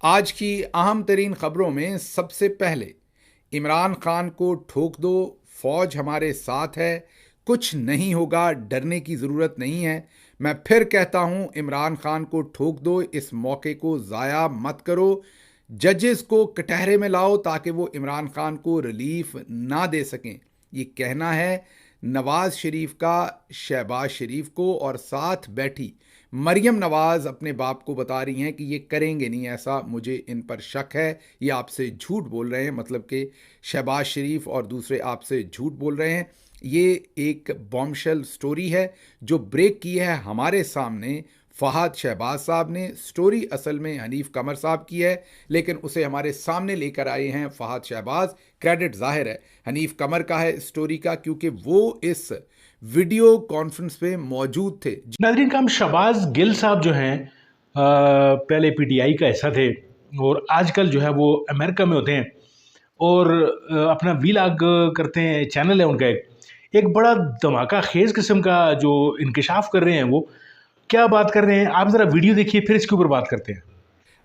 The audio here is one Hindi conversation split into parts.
आज की अहम तरीन खबरों में सबसे पहले इमरान खान को ठोक दो, फौज हमारे साथ है, कुछ नहीं होगा, डरने की ज़रूरत नहीं है। मैं फिर कहता हूं, इमरान खान को ठोक दो, इस मौके को ज़ाया मत करो। जजेस को कटहरे में लाओ ताकि वो इमरान खान को रिलीफ ना दे सकें। ये कहना है नवाज शरीफ का शहबाज शरीफ को, और साथ बैठी मरियम नवाज अपने बाप को बता रही हैं कि ये करेंगे नहीं ऐसा, मुझे इन पर शक है, ये आपसे झूठ बोल रहे हैं। मतलब कि शहबाज शरीफ और दूसरे आपसे झूठ बोल रहे हैं। ये एक बॉम्बशेल स्टोरी है जो ब्रेक की है हमारे सामने फहद शहबाज साहब ने। स्टोरी असल में हनीफ कमर साहब की है, लेकिन उसे हमारे सामने लेकर आए हैं फहद शहबाज। क्रेडिट जाहिर है हनीफ कमर का है स्टोरी का, क्योंकि वो इस वीडियो कॉन्फ्रेंस पे मौजूद थे। नाजरीन का हम शहबाज गिल साहब जो हैं पहले पीटीआई का हिस्सा थे और आजकल जो है वो अमेरिका में होते हैं और अपना वीलॉग करते हैं, चैनल है उनका एक बड़ा धमाका खेज किस्म का जो इंकशाफ कर रहे हैं। वो क्या बात कर रहे हैं, आप ज़रा वीडियो देखिए फिर इसके ऊपर बात करते हैं।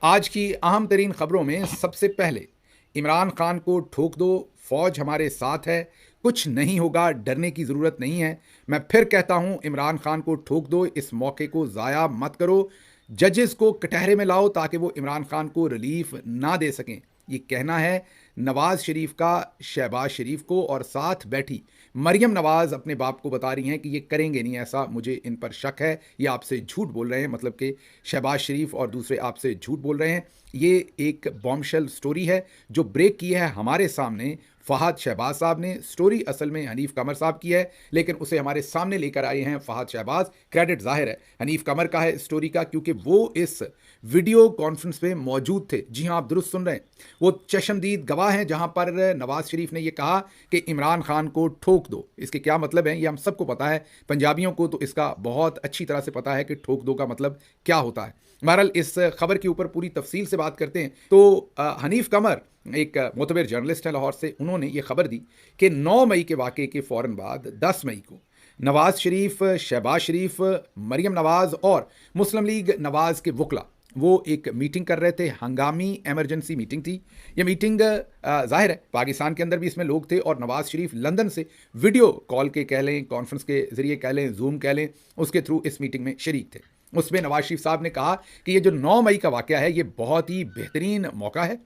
आज की अहम तरीन खबरों में सबसे पहले इमरान खान को ठोक दो, फौज हमारे साथ है, कुछ नहीं होगा, डरने की ज़रूरत नहीं है। मैं फिर कहता हूं, इमरान खान को ठोक दो, इस मौके को ज़ाया मत करो। जजेस को कटहरे में लाओ ताकि वो इमरान खान को रिलीफ ना दे सकें। ये कहना है नवाज शरीफ का शहबाज शरीफ को, और साथ बैठी मरियम नवाज अपने बाप को बता रही हैं कि ये करेंगे नहीं ऐसा, मुझे इन पर शक है, ये आपसे झूठ बोल रहे हैं। मतलब कि शहबाज शरीफ और दूसरे आपसे झूठ बोल रहे हैं। ये एक बॉम्बशेल स्टोरी है जो ब्रेक की है हमारे सामने फहद शहबाज साहब ने। स्टोरी असल में हनीफ कमर साहब की है, लेकिन उसे हमारे सामने लेकर आए हैं फहद शहबाज। क्रेडिट जाहिर है हनीफ कमर का है स्टोरी का, क्योंकि वो इस वीडियो कॉन्फ्रेंस पे मौजूद थे। जी हाँ, आप दुरुस्त सुन रहे हैं, वो चशमदीद गवाह हैं जहां पर नवाज शरीफ ने यह कहा कि इमरान खान को ठोक दो। इसके क्या मतलब है ये हम सबको पता है, पंजाबियों को तो इसका बहुत अच्छी तरह से पता है कि ठोक दो का मतलब क्या होता है। बहरहाल इस खबर के ऊपर पूरी तफसील से बात करते हैं। तो हनीफ कमर एक मोतबर जर्नलिस्ट है लाहौर से, उन्होंने ये खबर दी कि 9 मई के वाक़े के फ़ौरन बाद 10 मई को नवाज शरीफ, शहबाज शरीफ, मरियम नवाज और मुस्लिम लीग नवाज के वकला वो एक मीटिंग कर रहे थे। हंगामी एमरजेंसी मीटिंग थी ये मीटिंग। जाहिर है पाकिस्तान के अंदर भी इसमें लोग थे, और नवाज शरीफ लंदन से वीडियो कॉल के कह लें, कॉन्फ्रेंस के ज़रिए कह लें, जूम कह लें, उसके थ्रू इस मीटिंग में शरीक थे। उसमें नवाज शरीफ साहब ने कहा कि ये जो 9 मई का वाक़या है ये बहुत ही बेहतरीन मौका है,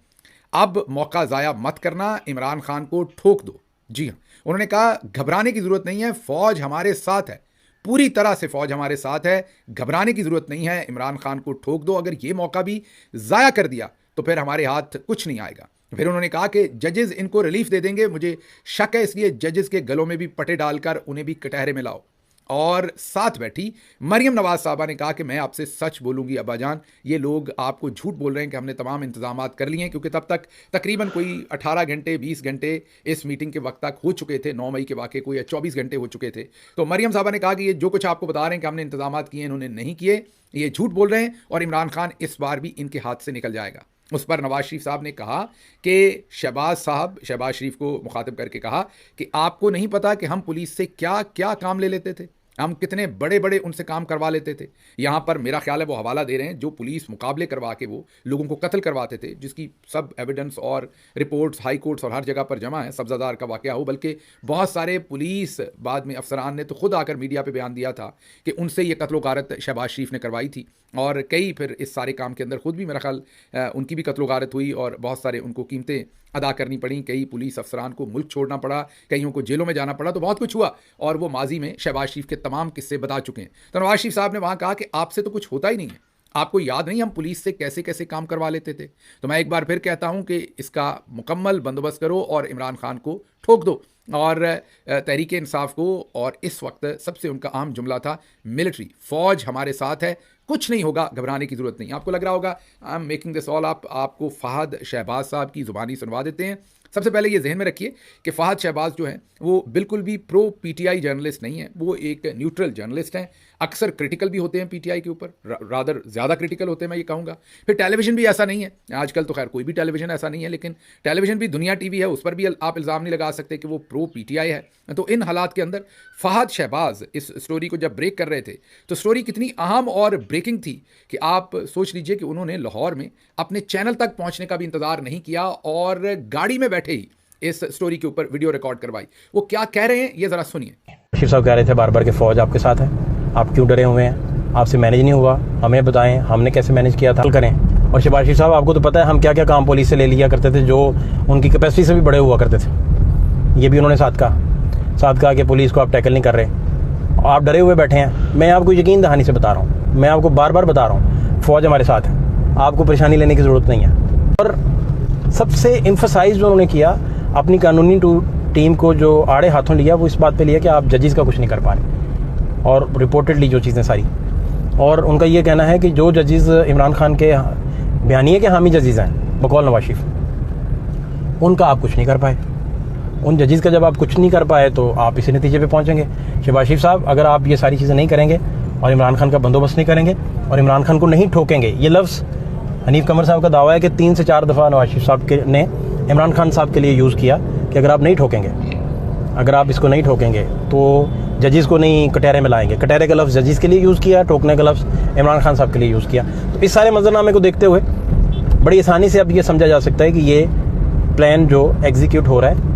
अब मौका ज़ाया मत करना, इमरान खान को ठोक दो। जी हाँ, उन्होंने कहा घबराने की ज़रूरत नहीं है, फ़ौज हमारे साथ है, पूरी तरह से फ़ौज हमारे साथ है, घबराने की ज़रूरत नहीं है, इमरान खान को ठोक दो। अगर ये मौका भी ज़ाया कर दिया तो फिर हमारे हाथ कुछ नहीं आएगा। फिर उन्होंने कहा कि जजेस इनको रिलीफ दे देंगे, मुझे शक है, इसलिए जजेस के गलों में भी पटे डालकर उन्हें भी कटहरे में लाओ। और साथ बैठी मरियम नवाज साहबा ने कहा कि मैं आपसे सच बोलूंगी अब्बाजान, ये लोग आपको झूठ बोल रहे हैं कि हमने तमाम इंतजाम कर लिए हैं, क्योंकि तब तक तकरीबन कोई 18 घंटे 20 घंटे इस मीटिंग के वक्त तक हो चुके थे। 9 मई के वाक़े को या 24 घंटे हो चुके थे। तो मरियम साहबा ने कहा कि ये जो कुछ आपको बता रहे हैं कि हमने इंतजाम किए, इन्होंने नहीं किए, ये झूठ बोल रहे हैं, और इमरान खान इस बार भी इनके हाथ से निकल जाएगा। उस पर नवाज शरीफ साहब ने कहा कि शहबाज शरीफ को मुखातिब करके कहा कि आपको नहीं पता कि हम पुलिस से क्या क्या काम ले लेते थे, हम कितने बड़े बड़े उनसे काम करवा लेते थे। यहाँ पर मेरा ख्याल है वो हवाला दे रहे हैं जो पुलिस मुकाबले करवा के वो लोगों को कत्ल करवाते थे, जिसकी सब एविडेंस और रिपोर्ट्स हाई कोर्ट्स और हर जगह पर जमा है। सब्जादार का वाक़या हो, बल्कि बहुत सारे पुलिस बाद में अफसरान ने तो खुद आकर मीडिया पे बयान दिया था कि उनसे ये कत्लो गारत शहबाज शरीफ ने करवाई थी, और कई फिर इस सारे काम के अंदर खुद भी मेरा ख्याल उनकी भी कत्लो गारत हुई, और बहुत सारे उनको कीमतें अदा करनी पड़ी। कई पुलिस अफसरान को मुल्क छोड़ना पड़ा, कईयों को जेलों में जाना पड़ा, तो बहुत कुछ हुआ, और वो माजी में शहबाज शरीफ के तमाम किस्से बता चुके हैं। तो नवाज शरीफ साहब ने वहाँ कहा कि आपसे तो कुछ होता ही नहीं है, आपको याद नहीं हम पुलिस से कैसे कैसे काम करवा लेते थे। तो मैं एक बार फिर कहता हूं कि इसका मुकम्मल बंदोबस्त करो और इमरान खान को ठोक दो, और तहरीक इंसाफ को। और इस वक्त सबसे उनका अहम जुमला था मिलिट्री, फौज हमारे साथ है, कुछ नहीं होगा, घबराने की ज़रूरत नहीं। आपको लग रहा होगा I am making this all up, आपको फहद शहबाज साहब की ज़ुबानी सुनवा देते हैं। सबसे पहले ये जहन में रखिए कि फ़ाहद शहबाज जो हैं वो बिल्कुल भी प्रो पीटीआई जर्नलिस्ट नहीं है, वो एक न्यूट्रल जर्नलिस्ट हैं। अक्सर क्रिटिकल भी होते हैं पीटीआई के ऊपर, रादर ज़्यादा क्रिटिकल होते हैं मैं ये कहूँगा। फिर टेलीविज़न भी ऐसा नहीं है, आजकल तो खैर कोई भी टेलीविज़न ऐसा नहीं है, लेकिन टेलीविज़न भी दुनिया टीवी है, उस पर भी आप इल्ज़ाम नहीं लगा सकते कि वो प्रो पीटीआई है। तो इन हालात के अंदर फ़ाहद शहबाज इस स्टोरी को जब ब्रेक कर रहे थे तो स्टोरी कितनी अहम और ब्रेकिंग थी कि आप सोच लीजिए कि उन्होंने लाहौर में अपने चैनल तक पहुंचने का भी इंतज़ार नहीं किया और गाड़ी में बैठे ही इस स्टोरी के ऊपर वीडियो रिकॉर्ड करवाई। वो क्या कह रहे हैं ये ज़रा सुनिए। शिव साहब कह रहे थे बार बार कि फ़ौज आपके साथ है, आप क्यों डरे हुए हैं, आपसे मैनेज नहीं हुआ, हमें बताएं हमने कैसे मैनेज किया था, करें। और शहबाज शरीफ साहब आपको तो पता है हम क्या क्या काम पुलिस से ले लिया करते थे जो उनकी कैपेसिटी से भी बड़े हुआ करते थे। ये भी उन्होंने साथ कहा कि पुलिस को आप टैकल नहीं कर रहे, आप डरे हुए बैठे हैं। मैं आपको यकीन दहानी से बता रहा हूँ, मैं आपको बार बार बता रहा हूँ, फ़ौज हमारे साथ है, आपको परेशानी लेने की ज़रूरत नहीं है। और सबसे एम्फसाइज जो उन्होंने किया अपनी कानूनी टीम को जो आड़े हाथों लिया वो इस बात पे लिया कि आप जजेस का कुछ नहीं कर पा रहे, और रिपोर्टेडली जो चीज़ें सारी, और उनका ये कहना है कि जो जजेस इमरान खान के बयानिए के हामी जजेस हैं बकौल नवाज शरीफ, उनका आप कुछ नहीं कर पाए। उन जजेस का जब आप कुछ नहीं कर पाए तो आप इसी नतीजे पे पहुंचेंगे। शहबाज शरीफ साहब अगर आप ये सारी चीज़ें नहीं करेंगे और इमरान खान का बंदोबस्त नहीं करेंगे और इमरान खान को नहीं ठोकेंगे, ये लफ्ज़ हनीफ कमर साहब का दावा है कि 3 से 4 दफ़ा नवाज शरीफ साहब ने इमरान खान साहब के लिए यूज़ किया कि अगर आप नहीं ठोकेंगे, अगर आप इसको नहीं ठोकेंगे तो जजेस को नहीं कटहरे में लाएंगे। कटहरे का लफ्ज़ जजेस के लिए यूज़ किया, ठोकने का लफ्ज़ इमरान खान साहब के लिए यूज़ किया। तो इस सारे मंजरनामे को देखते हुए बड़ी आसानी से अब ये समझा जा सकता है कि ये प्लान जो एग्जीक्यूट हो रहा है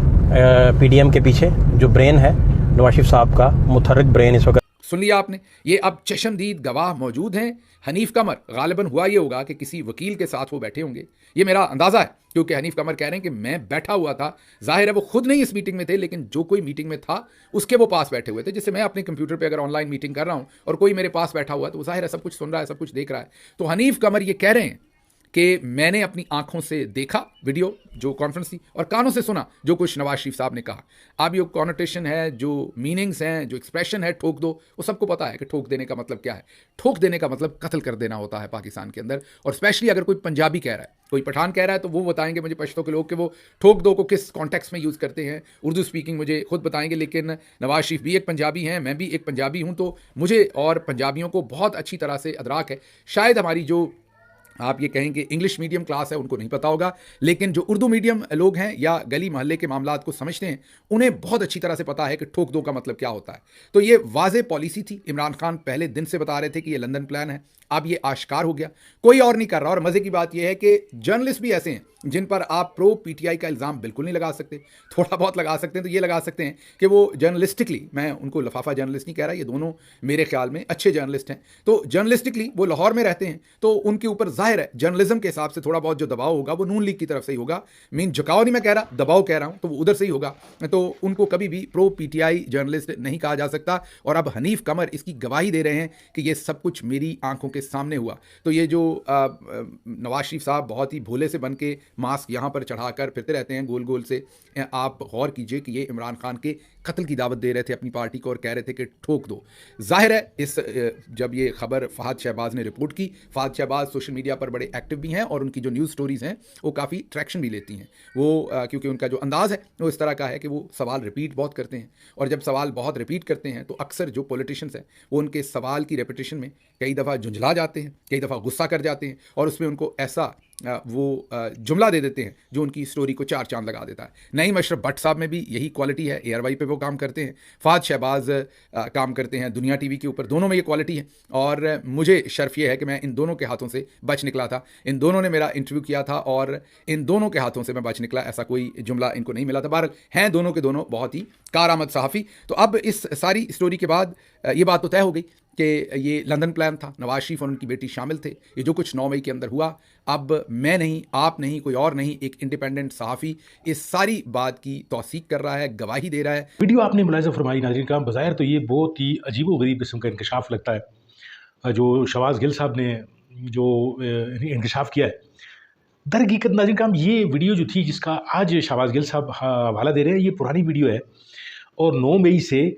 पीडीएम के पीछे, जो ब्रेन है नवाज शरीफ साहब का मुतहर्रिक ब्रेन इस वक्त। सुन लिया आपने, ये अब चश्मदीद गवाह मौजूद हैं। हनीफ कमर गालिबन हुआ ये होगा कि किसी वकील के साथ वो बैठे होंगे, ये मेरा अंदाज़ा है, क्योंकि हनीफ कमर कह रहे हैं कि मैं बैठा हुआ था। जाहिर है वो खुद नहीं इस मीटिंग में थे, लेकिन जो कोई मीटिंग में था उसके वो पास बैठे हुए थे। जैसे मैं अपने कंप्यूटर पे अगर ऑनलाइन मीटिंग कर रहा हूँ और कोई मेरे पास बैठा हुआ है तो जाहिर है सब कुछ सुन रहा है, सब कुछ देख रहा है। तो हनीफ कमर ये कह रहे हैं कि मैंने अपनी आंखों से देखा वीडियो जो कॉन्फ्रेंस थी और कानों से सुना जो कुछ नवाज शरीफ साहब ने कहा। अब ये कॉनोटेशन है, जो मीनिंग्स हैं, जो एक्सप्रेशन है ठोक दो, वो सबको पता है कि ठोक देने का मतलब क्या है। ठोक देने का मतलब कत्ल कर देना होता है पाकिस्तान के अंदर। और स्पेशली अगर कोई पंजाबी कह रहा है, कोई पठान कह रहा है, तो वो बताएंगे मुझे पश्तो के लोग कि वो ठोक दो को किस कॉन्टेक्स्ट में यूज़ करते हैं। उर्दू स्पीकिंग मुझे खुद बताएंगे, लेकिन नवाज शरीफ भी एक पंजाबी हैं, मैं भी एक पंजाबी हूँ, तो मुझे और पंजाबियों को बहुत अच्छी तरह से अदराक है। शायद हमारी जो आप ये कहेंगे इंग्लिश मीडियम क्लास है उनको नहीं पता होगा, लेकिन जो उर्दू मीडियम लोग हैं या गली मोहल्ले के मामलात को समझते हैं उन्हें बहुत अच्छी तरह से पता है कि ठोक दो का मतलब क्या होता है। तो ये वाज़े पॉलिसी थी। इमरान खान पहले दिन से बता रहे थे कि ये लंदन प्लान है, अब ये आश्कार हो गया, कोई और नहीं कर रहा। और मज़े की बात यह है कि जर्नलिस्ट भी ऐसे हैं जिन पर आप प्रो पीटीआई का इल्ज़ाम बिल्कुल नहीं लगा सकते। थोड़ा बहुत लगा सकते हैं तो ये लगा सकते हैं कि वो जर्नलिस्टिकली, मैं उनको लफाफा जर्नलिस्ट नहीं कह रहा, ये दोनों मेरे ख्याल में अच्छे जर्नलिस्ट हैं, तो जर्नलिस्टिकली वो लाहौर में रहते हैं, तो उनके ऊपर जाहिर है जर्नलिज्म के हिसाब से थोड़ा बहुत जो दबाव होगा वो नून लीग की तरफ से ही होगा। मीन झुकाव नहीं मैं कह रहा, दबाव कह रहा हूँ, तो वो उधर से ही होगा। तो उनको कभी भी प्रो पीटीआई जर्नलिस्ट नहीं कहा जा सकता। और अब हनीफ कमर इसकी गवाही दे रहे हैं कि ये सब कुछ मेरी आंखों के सामने हुआ। तो ये जो नवाज शरीफ साहब बहुत ही भोले से बन के मास्क यहाँ पर चढ़ाकर फिरते रहते हैं गोल गोल से, आप गौर कीजिए कि ये इमरान खान के कत्ल की दावत दे रहे थे अपनी पार्टी को और कह रहे थे कि ठोक दो। जाहिर है इस जब ये खबर फ़ाहद शहबाज ने रिपोर्ट की, फ़ाहद शहबाज सोशल मीडिया पर बड़े एक्टिव भी हैं और उनकी जो न्यूज़ स्टोरीज़ हैं वो काफ़ी ट्रैक्शन भी लेती हैं। वो क्योंकि उनका जो अंदाज़ है वो इस तरह का है कि वो सवाल रिपीट बहुत करते हैं, और जब सवाल बहुत रिपीट करते हैं तो अक्सर जो पॉलिटिशियंस हैं वो उनके सवाल की रेपिटेशन में कई दफ़ा झुंझला जाते हैं, कई दफ़ा गुस्सा कर जाते हैं, और उसमें उनको ऐसा वो जुमला दे देते हैं जो उनकी स्टोरी को 4 चांद लगा देता है। नईम अशरफ भट्ट साहब में भी यही क्वालिटी है, एयरवाई पे वो काम करते हैं, फ़ाहद शहबाज काम करते हैं दुनिया टीवी के ऊपर, दोनों में ये क्वालिटी है। और मुझे शर्फ ये है कि मैं इन दोनों के हाथों से बच निकला था। इन दोनों ने मेरा इंटरव्यू किया था और इन दोनों के हाथों से मैं बच निकला, ऐसा कोई जुमला इनको नहीं मिला था। बहरहाल हैं दोनों के दोनों बहुत ही कारआमद सहाफ़ी। तो अब इस सारी स्टोरी के बाद ये बात तो तय हो गई कि ये लंदन प्लान था, नवाज शरीफ और उनकी बेटी शामिल थे। ये जो कुछ 9 मई के अंदर हुआ, अब मैं नहीं, आप नहीं, कोई और नहीं, एक इंडिपेंडेंट सहाफ़ी इस सारी बात की तौसीक कर रहा है, गवाही दे रहा है। वीडियो आपने मुलाहिज़ा फरमाई नाज़रीन का, बज़ाहिर तो ये बहुत ही अजीबो-गरीब किस्म का इंकशाफ लगता है जो शहबाज गिल साहब ने जो इंकशाफ किया है। दर हकीकत नाज़रीन का ये वीडियो जो थी जिसका आज शहबाज गिल साहब हवाला दे रहे हैं, ये पुरानी वीडियो है और 9 मई से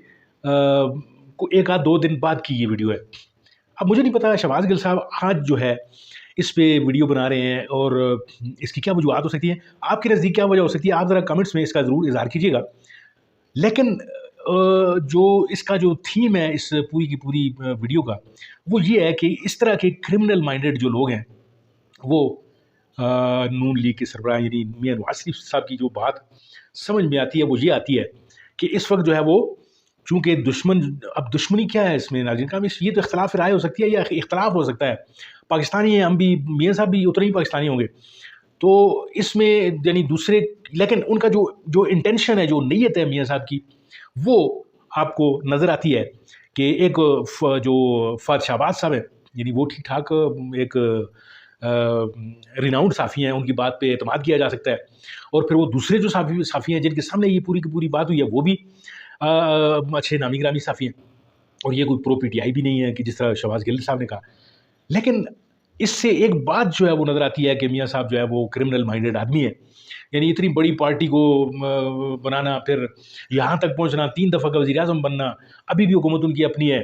को 1 आध 2 दिन बाद की ये वीडियो है। अब मुझे नहीं पता शहबाज गिल साहब आज जो है इस पे वीडियो बना रहे हैं और इसकी क्या वजूहत हो सकती है, आपके नज़दीक क्या वजह हो सकती है, आप ज़रा कमेंट्स में इसका ज़रूर इज़हार कीजिएगा। लेकिन जो इसका जो थीम है इस पूरी की पूरी वीडियो का, वो ये है कि इस तरह के क्रिमिनल माइंडेड जो लोग हैं वो नून लीग के सरबराह यानी मियां नवाज शरीफ साहब की जो बात समझ में आती है वो ये आती है कि इस वक्त जो है वो चूँकि अब दुश्मनी क्या है इसमें नाज़रीन का, ये तो इख्तलाफ राय हो सकती है या इख्तलाफ हो सकता है, पाकिस्तानी हैं हम भी, मियाँ साहब भी उतने ही पाकिस्तानी होंगे, तो इसमें यानी दूसरे, लेकिन उनका जो जो इंटेंशन है, जो नीयत है मियाँ साहब की, वो आपको नज़र आती है कि एक जो फ़ाद शाहबाज साहब हैं, यानी वो ठीक ठाक एक रिनाउंड साफ़ी हैं, उनकी बात पे एतमाद किया जा सकता है, और फिर वो दूसरे जो साफ़ी हैं जिनके सामने ये पूरी की पूरी बात हुई है वो भी अच्छे नामी गिरामी साफ़ी हैं, और ये कोई प्रो पीटीआई भी नहीं है कि जिस तरह शहबाज गिल साहब ने कहा। लेकिन इससे एक बात जो है वो नज़र आती है कि मियाँ साहब जो है वो क्रिमिनल माइंडेड आदमी है, यानी इतनी बड़ी पार्टी को बनाना, फिर यहाँ तक पहुँचना, 3 दफ़ा का वज़ीर-ए-आज़म बनना, अभी भी हुकूमत उनकी अपनी है,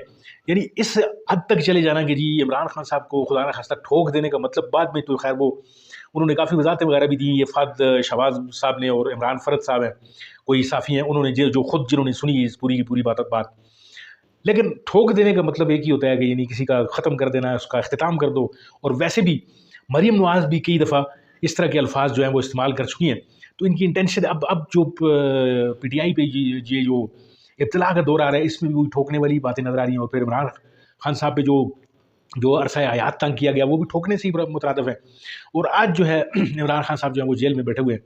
यानी इस हद तक चले जाना कि जी इमरान खान साहब को खुदा न खास्ता ठोक देने का मतलब, बाद में तो खैर वो उन्होंने काफ़ी वजाहतें वगैरह भी दी, ये फ़ाद शहबाज साहब ने और इमरान फ़रद साहब हैं, कोई साफ़ी हैं, उन्होंने जो खुद जिन्होंने सुनी इस पूरी की पूरी बात, लेकिन ठोक देने का मतलब एक ही होता है कि यानी किसी का ख़त्म कर देना, उसका अख्तिताम कर दो। और वैसे भी मरीम नवाज़ भी कई दफ़ा इस तरह के अल्फाज जो हैं वो इस्तेमाल कर चुकी हैं, तो इनकी इंटेंशन अब जो पीटीआई पे ये जो इब्तिला का दौर आ रहा है, इसमें भी ठोकने वाली बातें नज़र आ रही हैं, और फिर इमरान खान साहब पे जो अरसा हयात तंग किया गया वो भी ठोकने से ही मुतरादिफ है, और आज जो है इमरान खान साहब जो है वो जेल में बैठे हुए हैं।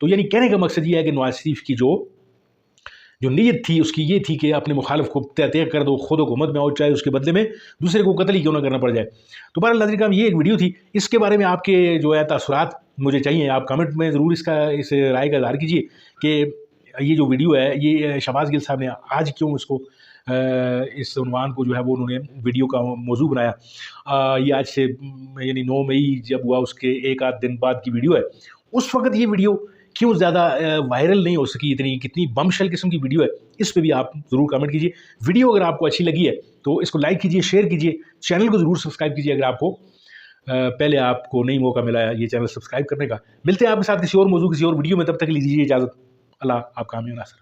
तो यानी कहने का मकसद ये है कि नवाज शरीफ की जो नीयत थी उसकी ये थी कि अपने मुखालिफ को तय कर दो, खुद हुकूमत में आओ, चाहे उसके बदले में दूसरे को कत्ल ही क्यों ना करना पड़ जाए। तो बहरहाल नाज़रीन काम ये एक वीडियो थी, इसके बारे में आपके जो है तासुरात मुझे चाहिए, आप कमेंट में ज़रूर इस राय का इज़हार कीजिए कि ये जो वीडियो है ये शहबाज गिल साहब ने आज क्यों इसको इस उन्वान को जो है वो उन्होंने वीडियो का मौजू बनाया। ये आज से यानी 9 मई जब हुआ उसके एक आध दिन बाद की वीडियो है, उस वक्त ये वीडियो क्यों ज़्यादा वायरल नहीं हो सकी, इतनी कितनी बमशेल किस्म की वीडियो है, इस पे भी आप ज़रूर कमेंट कीजिए। वीडियो अगर आपको अच्छी लगी है तो इसको लाइक कीजिए, शेयर कीजिए, चैनल को ज़रूर सब्सक्राइब कीजिए अगर आपको पहले आपको नहीं मौका मिला है ये चैनल सब्सक्राइब करने का। मिलते हैं आपके साथ किसी और मौजू किसी और वीडियो में, तब तक लीजिए इजाज़त। अल्लाह आपका हामी और नासर।